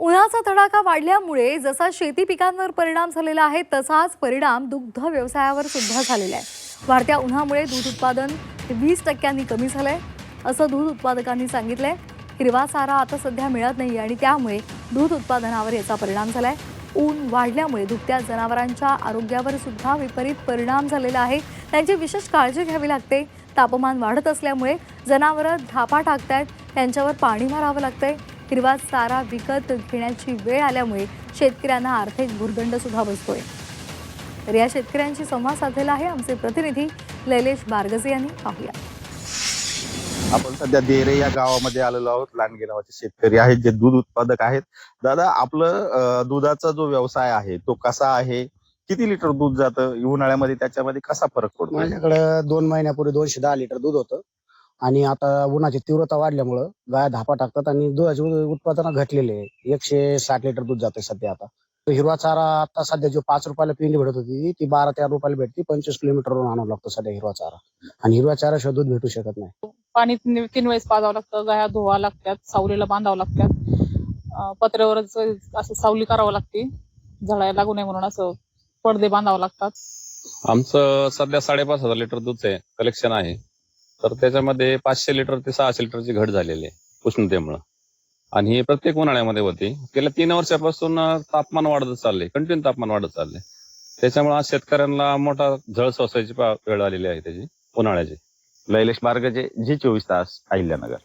उन्हाचा तडाखा वाढल्यामुळे जसा शेती पिकांवर परिणाम झालेला आहे तसाच परिणाम दुग्ध व्यवसायावर सुद्धा झालेला आहे. वाढत्या उन्हामुळे दूध उत्पादन 20% कमी झालंय असं दूध उत्पादकांनी सांगितलंय. हिरवा चारा आता सध्या मिळत नाही आणि त्यामुळे दूध उत्पादनावर याचा परिणाम झालाय. ऊन वाढल्यामुळे दुभत्या जनावरांच्या आरोग्यावर सुद्धा विपरीत परिणाम झालेला आहे. त्यांची विशेष काळजी घ्यावी लागते. तापमान वाढत असल्यामुळे जनावरं धापा टाकतायत, त्यांच्यावर पाणी मारावं लागतंय. हिरवा चारा विकत घेण्याची वेळ आल्यामुळे शेतकऱ्यांना आर्थिक भुर्दंड सुद्धा बसतोय. तर या शेतकऱ्यांशी संवाद साधलेला आहे आमचे प्रतिनिधी लैलेश बारगजे यांनी. पाहूया. आपण सध्या देरे या गावामध्ये आलेलो आहोत. लांडगे नावाचे शेतकरी आहेत जे दूध उत्पादक आहेत. दादा, आपलं दुधाचा जो व्यवसाय आहे तो कसा आहे? किती लिटर दूध जातं उन्हाळ्यामध्ये? त्याच्यामध्ये कसा फरक पडतो? माझ्याकडे 2 महिन्यापूर्वी 210 लिटर दूध होतं आणि आता उन्हाची तीव्रता वाढल्यामुळं गाय धापा टाकतात आणि दुधाचे उत्पादन घटलेले आहे. 160 लिटर दूध जाते सध्या. आता तो हिरवा चारा आता सध्या जो 5 रुपयाला पिंडी भेटत होती ती 12-13 रुपयाला भेटते. 25 किलोमीटरवरून आणावं लागतो सध्या हिरवा चारा, आणि हिरवा चाराशिवाय दूध भेटू शकत नाही. पाणी 3 वेळेस पाजावं लागतं, गाया धुवा लागतात, सावलीला बांधावं लागतात, पत्र्यावरच असं सावली करावं लागते, झळायला लागू नये म्हणून असं पडदे बांधावं लागतात. आमचं सध्या 5,500 लिटर दूधचं कलेक्शन आहे. तर त्याच्यामध्ये 500 लिटर ते 600 लिटरची घट झालेली आहे उष्णतेमुळे, आणि ही प्रत्येक उन्हाळ्यामध्ये होती. गेल्या 3 वर्षापासून तापमान वाढत चाललंय, कंटिन्यू तापमान वाढत चाललंय. त्याच्यामुळे आज शेतकऱ्यांना मोठा झळ सोसायची वेळ आलेली आहे त्याची उन्हाळ्याची. लैलेश बारगजे, जी 24 तास, अहिल्यानगर.